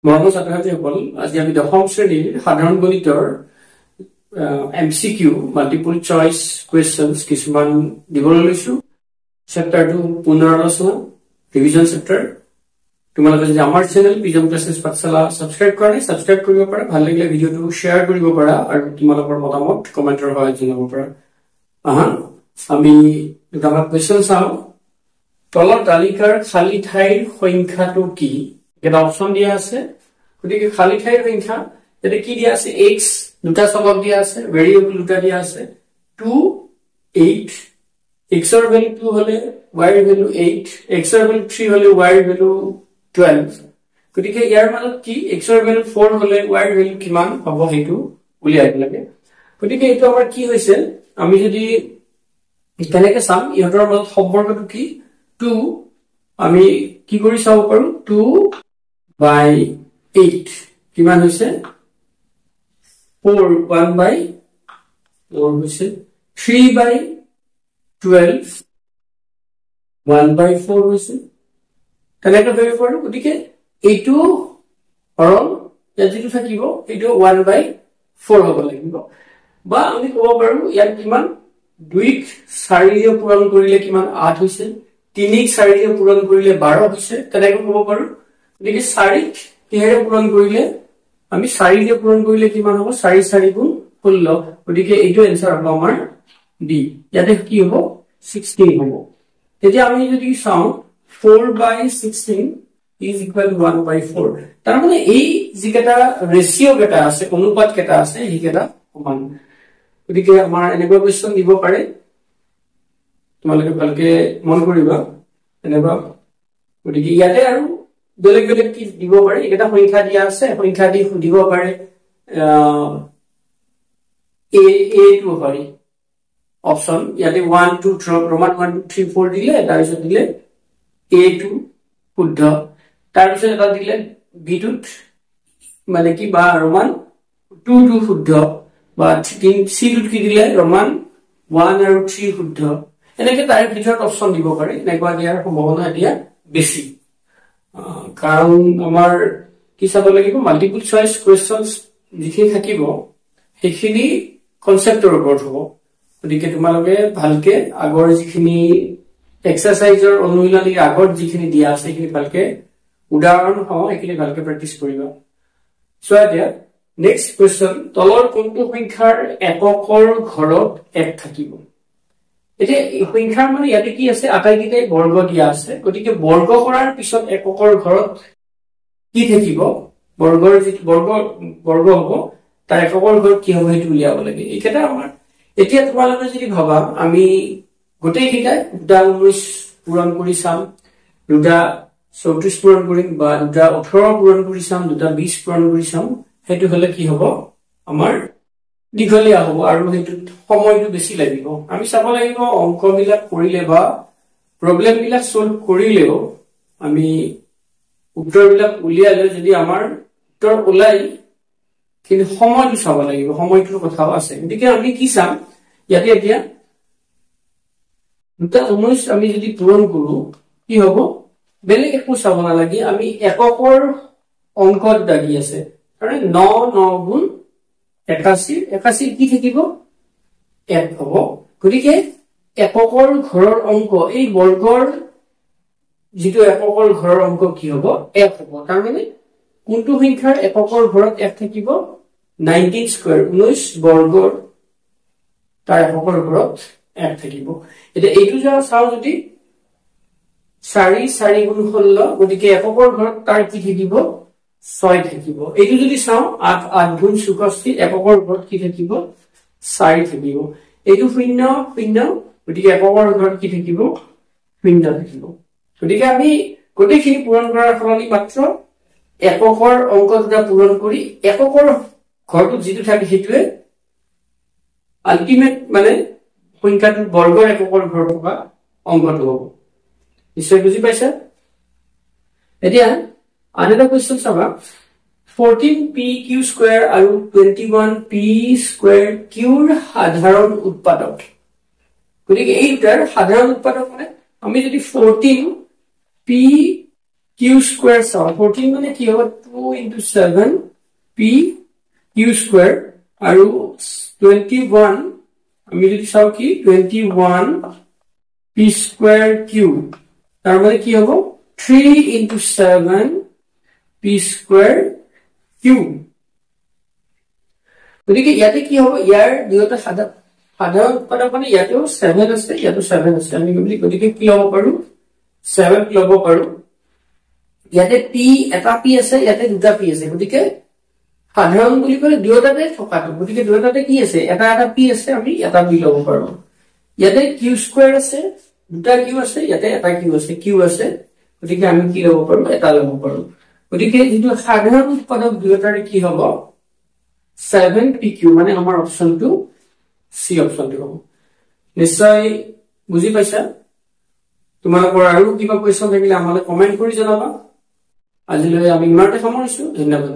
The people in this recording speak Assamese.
মৰমৰ ছাত্ৰ-ছাত্ৰীসকল, আজি আমি দশম শ্ৰেণীৰ সাধাৰণ গণিতৰ MCQ মাল্টিপল চইচ কুৱেশ্যনছ কিছুমান দিবলৈ লৈছো। চেপ্টাৰটো পুনৰ আলোচনা ৰিভিজন চেপ্টাৰ। তোমালোকে যদি আমাৰ চেনেল পিজম ক্লাছেছ পাঠশালা সাবস্ক্ৰাইব কৰা নাই, সাবস্ক্ৰাইব কৰিব পাৰা। ভাল লাগিলে ভিডিঅ'টো শ্বেয়াৰ কৰিব পাৰা আৰু তোমালোকৰ মতামত কমেন্টৰ সহায়ত জনাব পাৰা। আমি দুটা কুৱেশ্যন চাওঁ। তলৰ তালিকাৰ খালী ঠাইৰ সংখ্যাটো কি? এটা অপশন দিয়া আছে। গতিকে খালী ঠাইৰ সংখ্যা এটা কি দিয়া আছে? x দুটা চলক দিয়া আছে, ভেৰিয়েবল দুটা দিয়া আছে 2 8, x ৰ ভ্যালু 2 হলে y ৰ ভ্যালু 8, x ৰ ভ্যালু 3 হলে y ৰ ভ্যালু 12। গতিকে ইয়াৰ মানে কি x ৰ ভ্যালু 4 হলে y ৰ ভ্যালু কিমান হ'ব হেতু উলিয়াই লাগে। গতিকে এটো আমাৰ কি হৈছে, আমি যদি কেনেকে চাম ইহঁতৰ মাজত সম্পৰ্কটো কি 2 আমি কি কৰি চাব পাৰো 2/8 কিমান হৈছে 4 1/4 হৈছে 3/12 1/4 হৈছে তেনেকৈ ধৰিব পাৰো। গতিকে এইটো হৰণ যেটো থাকিব এইটো 1/4 হ'ব লাগিব। বা আমি ক'ব পাৰো ইয়াৰ কিমান 2ক 4 দিয়ে পূৰণ কৰিলে কিমান 8 হৈছে, 3ক 4 দিয়ে পূৰণ কৰিলে 12 হৈছে তেনেকৈ ক'ব পাৰো। গতিকে 4ক কিহেৰে পূৰণ কৰিলে আমি 4 দিয়ে পূৰণ কৰিলে কিমান হ'ব 4 4 গুণ 16। গতিকে এইটো এনসাৰ হ'ব আমাৰ ডি। ইয়াতে কি হ'ব 16 হ'ব। তেতিয়া আমি যদি চাওঁ 4/16 is equal to 1/4। তাৰ মানে এই যিকেটা ৰেশিও কেটা আছে অনুপাত কেটা আছে এইকেটা সমান। গতিকে আমাৰ এনেকুৱা কোৱেশ্চন দিব পাৰে, তোমালোকে ভালকে মন কৰিবা এনেকুৱা। গতিকে ইয়াতে আৰু বেলেগ বেলেগ কি দিব পাৰে, এটা সংখ্যা দিয়া আছে, সংখ্যা দি সুধিব পাৰে a টু হয় অপশন। ইয়াতে 1 2 3 ৰোমান 1 2 3 4 দিলে, তাৰ পিছত দিলে a2 শুদ্ধ, তাৰ পিছত এটা দিলে b2 মানে কি বা ৰোমান 2 2 শুদ্ধ, বা c2 কি দিলে ৰোমান 1 আৰু 3 শুদ্ধ। এনেকে তাৰ ভিতৰত অপশন দিব পাৰে। এনেকুৱা দিয়াৰ সম্ভাৱনা এতিয়া বেছি, কাৰণ আমাৰ কি চাব লাগিব মাল্টিপল চইচ কুৱেশ্যনছ যিখিনি থাকিব সেইখিনি কনসেপ্টৰ ওপৰত হ'ব। গতিকে তোমালোকে ভালকে আগৰ যিখিনি এক্সাৰসাইজৰ অনুশীলনীৰ আগত যিখিনি দিয়া আছে সেইখিনি ভালকে উদাহৰণ সহ এইখিনি ভালকে প্ৰেক্টিস কৰিবা। সো এতিয়া নেক্সট কুৱেশ্যন, তলৰ কোনটো সংখ্যাৰ এককৰ ঘৰত 1 থাকিব? এতিয়া এই সংখ্যাৰ মানে ইয়াতে কি আছে আটাইকেইটাই বৰ্গ দিয়া আছে। গতিকে বৰ্গ কৰাৰ পিছত এককৰ ঘৰত কি থাকিব, বৰ্গৰ যি বৰ্গ হ'ব তাৰ এককৰ ঘৰত কি হ'ব সেইটো উলিয়াব লাগে। এইকেইটা আমাৰ এতিয়া তোমালোকে যদি ভাবা আমি গোটেই কেইটা দুটা 19 পূৰণ কৰি চাম, দুটা 34 পূৰণ কৰিম, বা দুটা 18 পূৰণ কৰি চাম, দুটা 20 পূৰণ কৰি চাম, সেইটো হলে কি হ'ব আমাৰ দীঘলীয়া হ'ব আৰু সেইটো সময়টো বেছি লাগিব। আমি চাব লাগিব অংকবিলাক কৰিলে বা প্ৰবলেম বিলাক সলভ কৰিলেও আমি উত্তৰবিলাক উলিয়ালে যদি আমাৰ উত্তৰ ওলাই কিন্তু সময়টো চাব লাগিব, সময়টোৰ কথাও আছে। গতিকে আমি কি চাম ইয়াতে এতিয়া দুটা 19 আমি যদি পূৰণ কৰো কি হ'ব, বেলেগ একো চাব নালাগে, আমি এককৰ অংক দুটা দি আছে মানে 9 9 গুণ 81, 81 কি থাকিব 1 হ'ব। গতিকে এককৰ ঘৰৰ অংক এই বৰ্গৰ যিটো এককৰ ঘৰৰ অংক কি হ'ব 1 হ'ব। তাৰ মানে কোনটো সংখ্যাৰ এককৰ ঘৰত 1 থাকিব 19 স্কয়াৰ 19 বৰ্গৰ তাৰ এককৰ ঘৰত 1 থাকিব। এতিয়া এইটো যা চাও যদি 4 4 গুণ 16, গতিকে এককৰ ঘৰত তাৰ কি থাকিব 6 থাকিব। এইটো যদি চাও 8 8 গুণ 64, এককৰ ঘৰত কি থাকিব 4 থাকিব। এইটো 0 0, গতিকে এককৰ ঘৰত কি থাকিব 0 থাকিব। গতিকে আমি গোটেইখিনি পূৰণ কৰাৰ সলনি মাত্ৰ এককৰ অংক দুটা পূৰণ কৰি এককৰ ঘৰটো যিটো থাকে সেইটোৱে আল্টিমেট মানে সংখ্যাটো বৰ্গৰ এককৰ ঘৰ থকা অংকটো হ'ব। নিশ্চয় বুজি পাইছা? এতিয়া আনটা কোৱেশ্চন চাবা, 14pq² আৰু 21p² ৰ সাধাৰণ উৎপাদক। গতিকে এই দুটাৰ সাধাৰণ উৎপাদক মানে আমি যদি 14p কিউ স্কোয়াৰ চাওঁ 14 মানে কি হ'ব 2 into 7 p কিউ স্কোয়াৰ আৰু 21 আমি যদি চাওঁ কি 21 p স্কোয়াৰ কিউ তাৰ মানে কি হ'ব 3 into 7 p স্কোয়াৰ কিউ গতিকে ইয়াতে কি হ'ব ইয়াৰ দুয়োটা সাধাৰণ উৎপাদক মানে ইয়াতেও 7 আছে ইয়াতো 7 আছে আমি গতিকে কি ল'ব পাৰো 7 ল'ব পাৰো ইয়াতে p এটা p আছে ইয়াতে দুটা p আছে গতিকে সাধাৰণ বুলি কলে দুয়োটাতে থকাটো গতিকে দুয়োটাতে কি আছে এটা এটা p আছে আমি এটা p ল'ব পাৰো ইয়াতে q স্কয়াৰ আছে দুটা q আছে ইয়াতে এটা q আছে q আছে গতিকে আমি কি ল'ব পাৰো এটা ল'ব পাৰো গতিকে যেটো সাধাৰণ উৎপাদক দুয়োটাৰে কি হ'ব 7pq মানে আমাৰ অপচনটো সি অপচনটো হ'ব নিশ্চয় বুজি পাইছা তোমালোকৰ আৰু কিবা কোৱেশ্চন থাকিলে আমালৈ কমেন্ট কৰি জনাবা আজিলৈ আমি ইমানতে সামৰিছো ধন্যবাদ